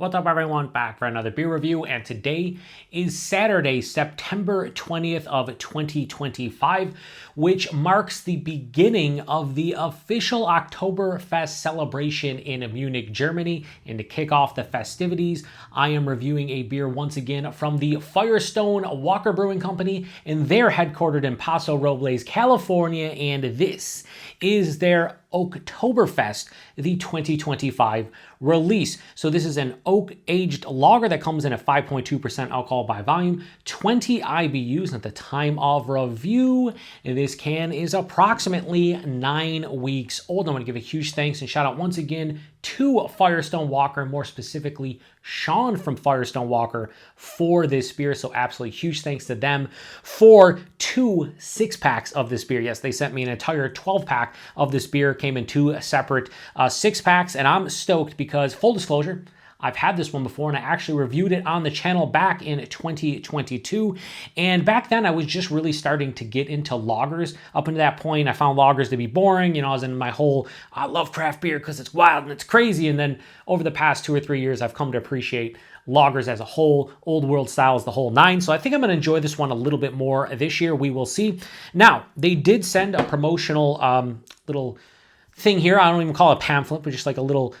What's up, everyone? Back for another beer review, and today is Saturday, September 20th of 2025, which marks the beginning of the official Oktoberfest celebration in Munich, Germany. And to kick off the festivities, I am reviewing a beer once again from the Firestone Walker Brewing Company, and they're headquartered in Paso Robles, California, and this is their Oktoberfest, the 2025 release. So this is an oak aged lager that comes in at 5.2% alcohol by volume, 20 IBUs. And at the time of review, this can is approximately 9 weeks old. I want to give a huge thanks and shout out once again to Firestone Walker, more specifically Sean from Firestone Walker, for this beer. So absolutely huge thanks to them for 2 6-packs of this beer. Yes, they sent me an entire 12-pack of this beer. Came in 2 separate 6-packs, and I'm stoked because, full disclosure, I've had this one before, and I actually reviewed it on the channel back in 2022. And back then, I was just really starting to get into lagers. Up until that point, I found lagers to be boring. You know, I was in my whole, I love craft beer because it's wild and it's crazy. And then over the past 2 or 3 years, I've come to appreciate lagers as a whole, old world styles, the whole nine. So I think I'm going to enjoy this one a little bit more this year. We will see. Now, they did send a promotional little thing here. I don't even call it a pamphlet, but just like a little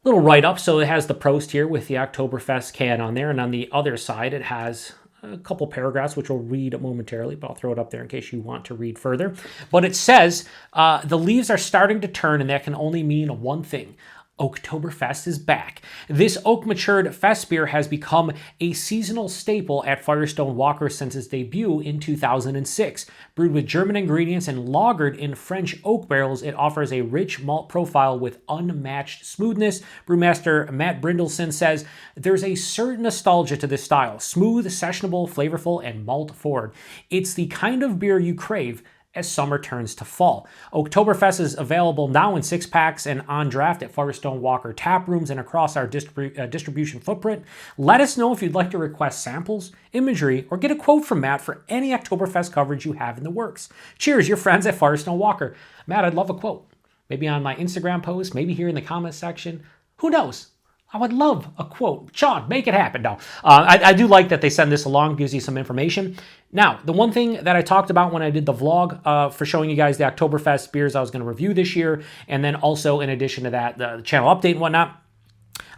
write-up. So it has the Prost here with the Oktoberfest can on there, and on the other side it has a couple paragraphs which we'll read momentarily, but I'll throw it up there in case you want to read further. But it says, the leaves are starting to turn, and that can only mean one thing: Oktoberfest is back. This oak-matured fest beer has become a seasonal staple at Firestone Walker since its debut in 2006. Brewed with German ingredients and lagered in French oak barrels, it offers a rich malt profile with unmatched smoothness. Brewmaster Matt Brindelson says, "There's a certain nostalgia to this style. Smooth, sessionable, flavorful, and malt-forward. It's the kind of beer you crave as summer turns to fall." Oktoberfest is available now in 6-packs and on draft at Firestone Walker tap rooms and across our distribution footprint. Let us know if you'd like to request samples, imagery, or get a quote from Matt for any Oktoberfest coverage you have in the works. Cheers, your friends at Firestone Walker. Matt, I'd love a quote. Maybe on my Instagram post, maybe here in the comment section. Who knows? I would love a quote. Sean, make it happen. No, I do like that they send this along, gives you some information. Now, the one thing that I talked about when I did the vlog for showing you guys the Oktoberfest beers I was going to review this year, and then also in addition to that, the channel update and whatnot,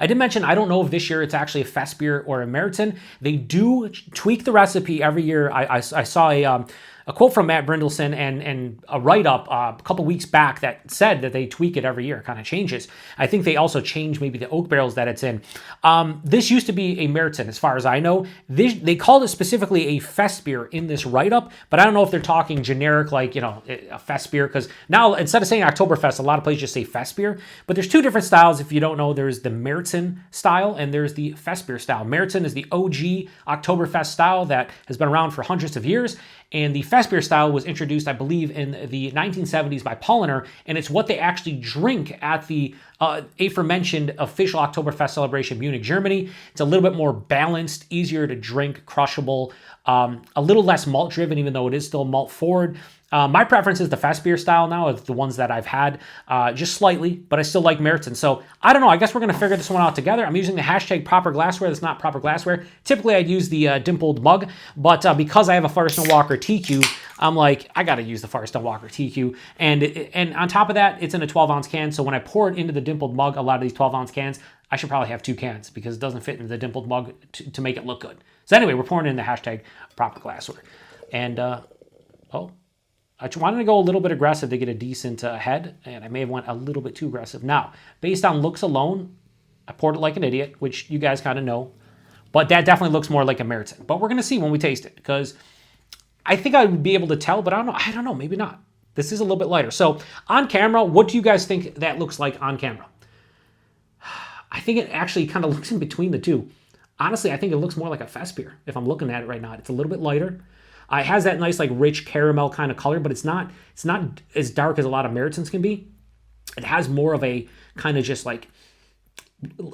I did mention I don't know if this year it's actually a Festbier or a Märzen. They do tweak the recipe every year. I saw a quote from Matt Brindelson and a write-up a couple weeks back that said that they tweak it every year, kind of changes. I think they also change maybe the oak barrels that it's in. This used to be a Märzen, as far as I know. They called it specifically a Festbier in this write-up, but I don't know if they're talking generic, like, you know, a Festbier, because now instead of saying Oktoberfest, a lot of places just say Festbier. But there's 2 different styles. If you don't know, there's the Märzen style and there's the Festbier-style. Märzen is the OG Oktoberfest style that has been around for hundreds of years. And the Festbier-style was introduced, I believe, in the 1970s by Paulaner, and it's what they actually drink at the aforementioned official Oktoberfest celebration in Munich, Germany. It's a little bit more balanced, easier to drink, crushable, a little less malt-driven, even though it is still malt-forward. My preference is the Festbier style now, of the ones that I've had, just slightly, but I still like Märzen. So I don't know. I guess we're going to figure this one out together. I'm using the hashtag proper glassware. That's not proper glassware. Typically, I'd use the dimpled mug, but because I have a Firestone Walker TQ, I'm like, I got to use the Firestone Walker TQ. And on top of that, it's in a 12-ounce can. So when I pour it into the dimpled mug, a lot of these 12-ounce cans, I should probably have 2 cans because it doesn't fit into the dimpled mug to make it look good. So anyway, we're pouring in the hashtag proper glassware. And, I wanted to go a little bit aggressive to get a decent head, and I may have went a little bit too aggressive. Now, based on looks alone, I poured it like an idiot, which you guys kind of know, but that definitely looks more like a Märzen. But we're going to see when we taste it, because I think I would be able to tell, but I don't know, maybe not. This is a little bit lighter. So on camera, what do you guys think that looks like on camera? I think it actually kind of looks in between the two. Honestly, I think it looks more like a Festbier if I'm looking at it right now. It's a little bit lighter. It has that nice, like, rich caramel kind of color, but it's not as dark as a lot of Märzens can be. It has more of a kind of just like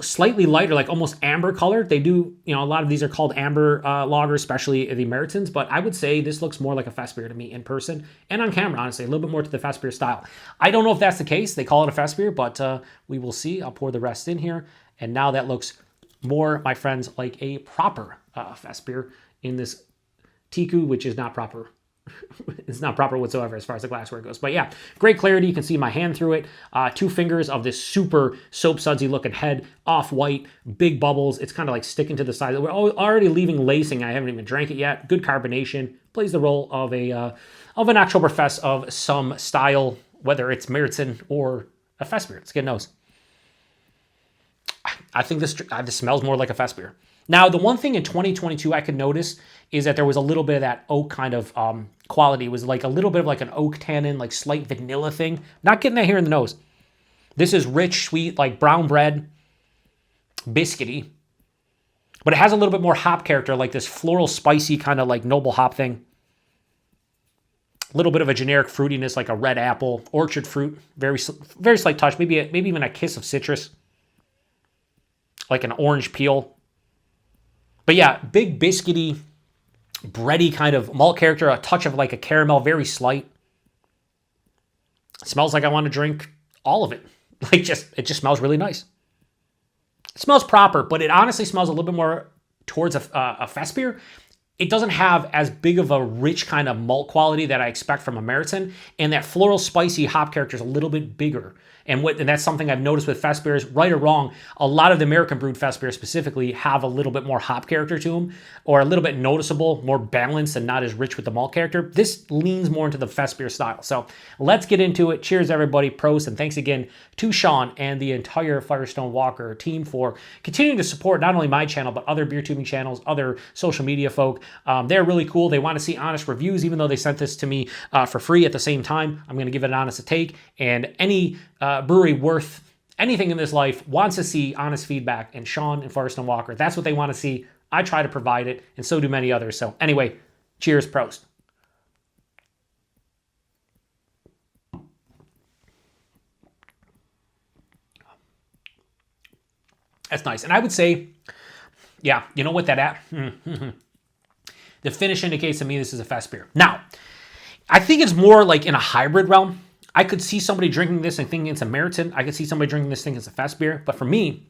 slightly lighter, like almost amber color. They do, you know, a lot of these are called amber lagers, especially the Märzens, but I would say this looks more like a Festbier to me in person and on camera, honestly, a little bit more to the Festbier style. I don't know if that's the case. They call it a Festbier, but we will see. I'll pour the rest in here, and now that looks more, my friends, like a proper fest beer in this Tiku, which is not proper. It's not proper whatsoever as far as the glassware goes. But yeah, great clarity. You can see my hand through it. 2 fingers of this super soap sudsy looking head, off-white, big bubbles. It's kind of like sticking to the side. We're already leaving lacing. I haven't even drank it yet. Good carbonation. Plays the role of an Oktoberfest of some style, whether it's Märzen or a fest beer. It's a good nose. I think this smells more like a fest beer. Now, the one thing in 2022 I could notice is that there was a little bit of that oak kind of quality. It was like a little bit of like an oak tannin, like slight vanilla thing. Not getting that here in the nose. This is rich, sweet, like brown bread, biscuity. But it has a little bit more hop character, like this floral, spicy kind of like noble hop thing. A little bit of a generic fruitiness, like a red apple, orchard fruit. Very slight touch, maybe even a kiss of citrus. Like an orange peel. But yeah, big biscuity, bready kind of malt character, a touch of like a caramel, very slight. It smells like I want to drink all of it. Like it just smells really nice. It smells proper, but it honestly smells a little bit more towards a fest beer. It doesn't have as big of a rich kind of malt quality that I expect from a Märzen, and that floral spicy hop character is a little bit bigger. And that's something I've noticed with fest beers, right or wrong. A lot of the American brewed fest beers specifically have a little bit more hop character to them, or a little bit noticeable, more balanced and not as rich with the malt character. This leans more into the fest beer style. So let's get into it. Cheers, everybody. Prost, and thanks again to Sean and the entire Firestone Walker team for continuing to support not only my channel, but other beer tubing channels, other social media folk. They're really cool. They want to see honest reviews, even though they sent this to me for free at the same time. I'm going to give it an honest take, and any brewery worth anything in this life wants to see honest feedback, and Sean and Firestone Walker, that's what they want to see. I try to provide it, and so do many others. So anyway, cheers, prost. That's nice. And I would say, yeah, you know what that at? The finish indicates to me this is a fest beer. Now, I think it's more like in a hybrid realm. I could see somebody drinking this and thinking it's a Märzen. I could see somebody drinking this thinking it's a fest beer. But for me,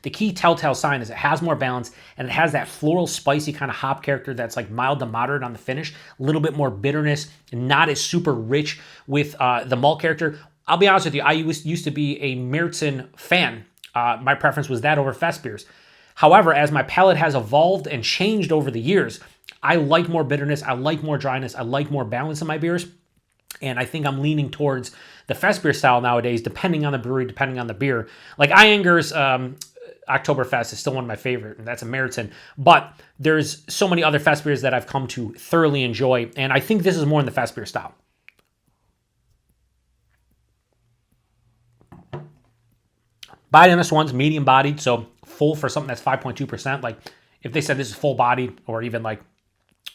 the key telltale sign is it has more balance, and it has that floral, spicy kind of hop character that's like mild to moderate on the finish. A little bit more bitterness, not as super rich with the malt character. I'll be honest with you, I used to be a Märzen fan. My preference was that over fest beers. However, as my palate has evolved and changed over the years, I like more bitterness, I like more dryness, I like more balance in my beers. And I think I'm leaning towards the fest beer style nowadays, depending on the brewery, depending on the beer. Like Iyengar's Oktoberfest is still one of my favorite, and that's a Märzen. But there's so many other fest beers that I've come to thoroughly enjoy, and I think this is more in the fest beer style. Body on this one's medium bodied, so full for something that's 5.2%. Like if they said this is full bodied, or even like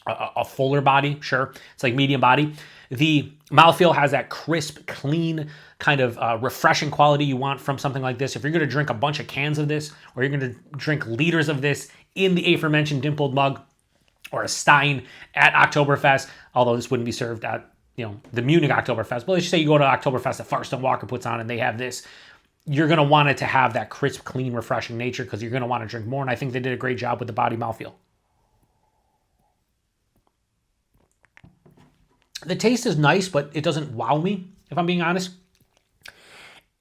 a fuller body, sure. It's like medium body. The mouthfeel has that crisp, clean, kind of refreshing quality you want from something like this. If you're going to drink a bunch of cans of this, or you're going to drink liters of this in the aforementioned dimpled mug, or a Stein at Oktoberfest, although this wouldn't be served at the Munich Oktoberfest, but let's just say you go to Oktoberfest that Firestone Walker puts on and they have this, you're going to want it to have that crisp, clean, refreshing nature because you're going to want to drink more, and I think they did a great job with the body mouthfeel. The taste is nice, but it doesn't wow me, if I'm being honest.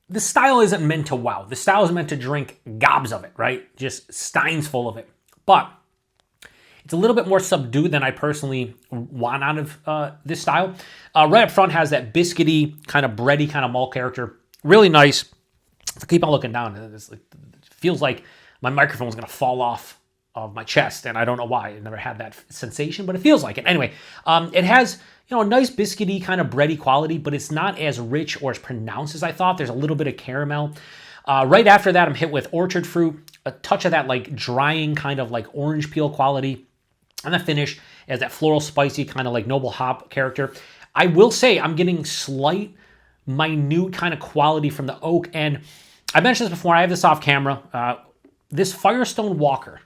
The style isn't meant to wow. The style is meant to drink gobs of it, right? Just steins full of it. But it's a little bit more subdued than I personally want out of this style. Right up front has that biscuity, kind of bready, kind of malt character. Really nice. If I keep on looking down, it feels like my microphone's going to fall off of my chest, and I don't know why. I never had that sensation, but it feels like it. Anyway, it has a nice biscuity kind of bready quality, but it's not as rich or as pronounced as I thought. There's a little bit of caramel. Right after that, I'm hit with orchard fruit, a touch of that like drying kind of like orange peel quality, and the finish has that floral, spicy kind of like noble hop character. I will say I'm getting slight, minute kind of quality from the oak, and I mentioned this before. I have this off camera. This Firestone Walker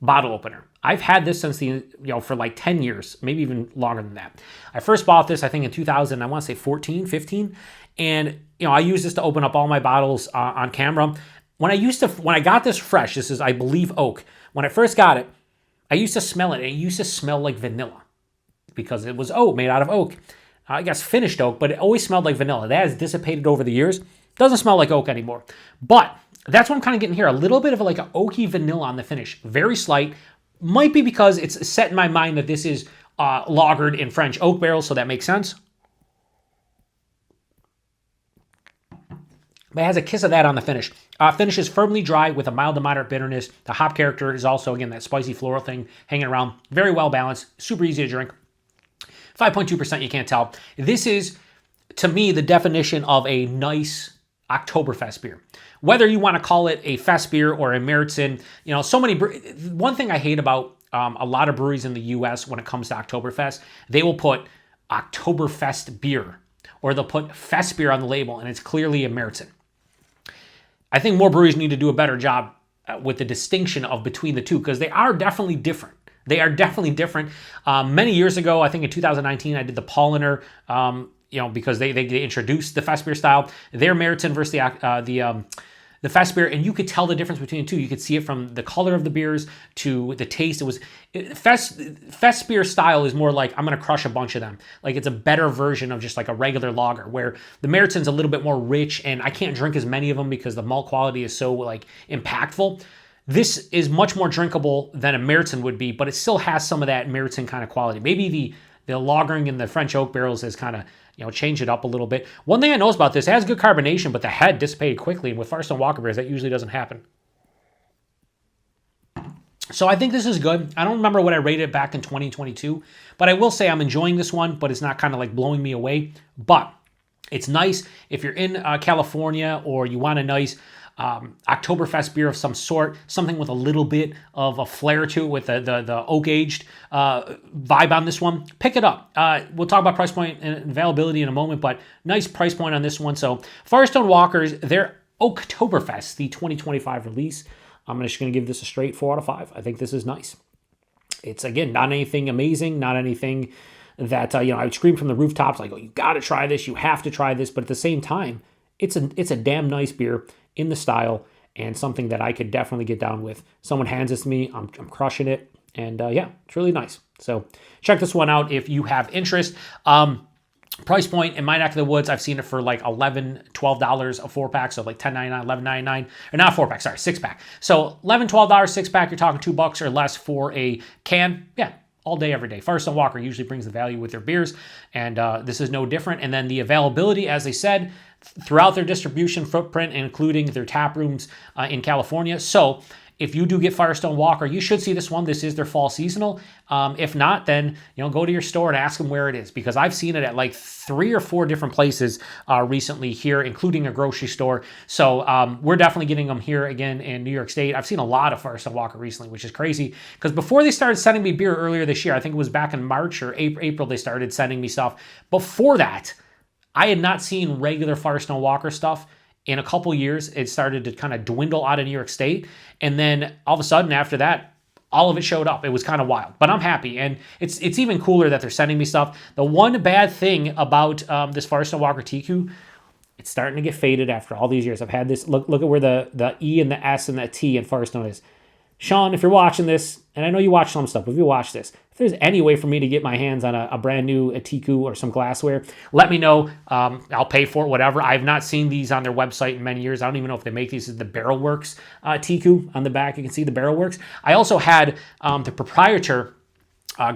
bottle opener. I've had this since for like 10 years, maybe even longer than that. I first bought this, I think in 2000, I want to say 14, 15. And, I use this to open up all my bottles on camera. when I got this fresh, this is, I believe, oak. When I first got it, I used to smell it, and it used to smell like vanilla because it was oak, made out of oak. I guess finished oak, but it always smelled like vanilla. That has dissipated over the years. Doesn't smell like oak anymore. But that's what I'm kind of getting here. A little bit of like an oaky vanilla on the finish. Very slight. Might be because it's set in my mind that this is lagered in French oak barrels, so that makes sense. But it has a kiss of that on the finish. Finish is firmly dry with a mild to moderate bitterness. The hop character is also, again, that spicy floral thing hanging around. Very well balanced. Super easy to drink. 5.2%, you can't tell. This is, to me, the definition of a nice Oktoberfest beer. Whether you want to call it a fest beer or a Märzen, you know, so many. One thing I hate about a lot of breweries in the U.S. when it comes to Oktoberfest, they will put Oktoberfest beer or they'll put fest beer on the label, and it's clearly a Märzen. I think more breweries need to do a better job with the distinction of between the two because they are definitely different. They are definitely different. Many years ago, I think in 2019, I did the Paulaner, because they introduced the Festbier-style. Their Märzen versus the Festbier, and you could tell the difference between the two. You could see it from the color of the beers to the taste. Festbier-style is more like, I'm going to crush a bunch of them. Like it's a better version of just like a regular lager, where the Märzen's a little bit more rich, and I can't drink as many of them because the malt quality is so like impactful. This is much more drinkable than a Märzen would be, but it still has some of that Märzen kind of quality. Maybe the lagering in the French oak barrels has kind of changed it up a little bit. One thing I know about this, it has good carbonation, but the head dissipated quickly, and with Firestone Walker beers, that usually doesn't happen. So I think this is good. I don't remember what I rated it back in 2022, but I will say I'm enjoying this one, but it's not kind of like blowing me away. But it's nice if you're in California or you want a nice Oktoberfest beer of some sort, something with a little bit of a flair to it with the oak aged vibe on this one. Pick it up. We'll talk about price point and availability in a moment, but nice price point on this one. So Firestone Walker's, their Oaktoberfest, the 2025 release. I'm just going to give this a straight 4 out of 5. I think this is nice. It's, again, not anything amazing, not anything that I would scream from the rooftops like, oh, you got to try this, you have to try this. But at the same time, it's a damn nice beer in the style and something that I could definitely get down with. Someone hands this to me, I'm crushing it. And it's really nice. So check this one out if you have interest. Price point in my neck of the woods, I've seen it for like $11, $12 a 4-pack. So like $10.99, $11.99, or not 4-pack, sorry, 6-pack. So $11, $12 6-pack, you're talking $2 or less for a can. Yeah, all day, every day. Firestone Walker usually brings the value with their beers, and this is no different. And then the availability, as they said, throughout their distribution footprint, including their tap rooms in California. So if you do get Firestone Walker, you should see this one. This is their fall seasonal. If not, then go to your store and ask them where it is, because I've seen it at like 3 or 4 different places recently here, including a grocery store. So we're definitely getting them here again in New York State. I've seen a lot of Firestone Walker recently, which is crazy, because before they started sending me beer earlier this year, I think it was back in March or April, they started sending me stuff. Before that, I had not seen regular Firestone Walker stuff in a couple years. It started to kind of dwindle out of New York State. And then all of a sudden after that, all of it showed up. It was kind of wild, but I'm happy. And it's even cooler that they're sending me stuff. The one bad thing about this Firestone Walker TQ, it's starting to get faded after all these years. I've had this, look at where the E and the S and the T in Firestone is. Sean, if you're watching this, and I know you watch some stuff, but if you watch this, if there's any way for me to get my hands on a brand new Tiku or some glassware, let me know. I'll pay for it, whatever. I've not seen these on their website in many years. I don't even know if they make these. This is the Barrel Works Tiku on the back. You can see the Barrel Works. I also had the proprietor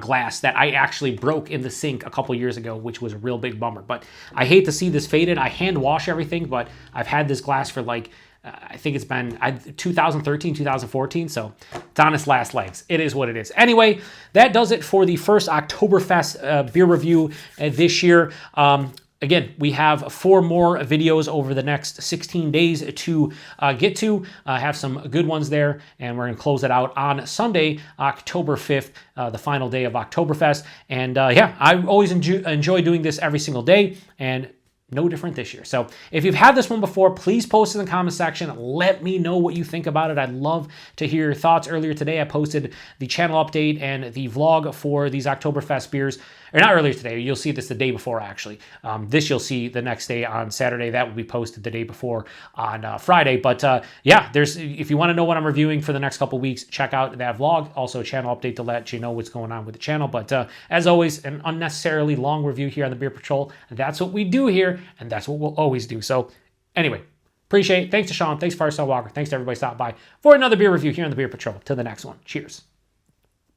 glass that I actually broke in the sink a couple years ago, which was a real big bummer. But I hate to see this faded. I hand wash everything, but I've had this glass for like, I think it's been 2013, 2014, so it's on its last legs. It is what it is. Anyway, that does it for the first Oktoberfest beer review this year. Again, we have 4 more videos over the next 16 days to get to. Have some good ones there, and we're going to close it out on Sunday, October 5th, the final day of Oktoberfest. And I always enjoy doing this every single day, and No different this year. So if you've had this one before, please post in the comment section. Let me know what you think about it. I'd love to hear your thoughts. Earlier today, I posted the channel update and the vlog for these Oktoberfest beers. Or not earlier today. You'll see this the day before, actually. This you'll see the next day on Saturday. That will be posted the day before on Friday. But yeah, if you want to know what I'm reviewing for the next couple weeks, check out that vlog. Also a channel update to let you know what's going on with the channel. But as always, an unnecessarily long review here on the Beer Patrol. That's what we do here, and that's what we'll always do. So anyway, appreciate it. Thanks to Sean. Thanks to Firestone Walker. Thanks to everybody stopping by for another beer review here on the Beer Patrol. Till the next one. Cheers.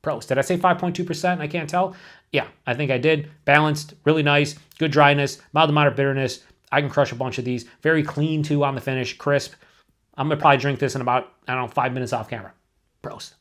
Prost. Did I say 5.2%? I can't tell. Yeah, I think I did. Balanced, really nice, good dryness, mild to moderate bitterness. I can crush a bunch of these. Very clean too on the finish, crisp. I'm going to probably drink this in about, 5 minutes off camera. Prost.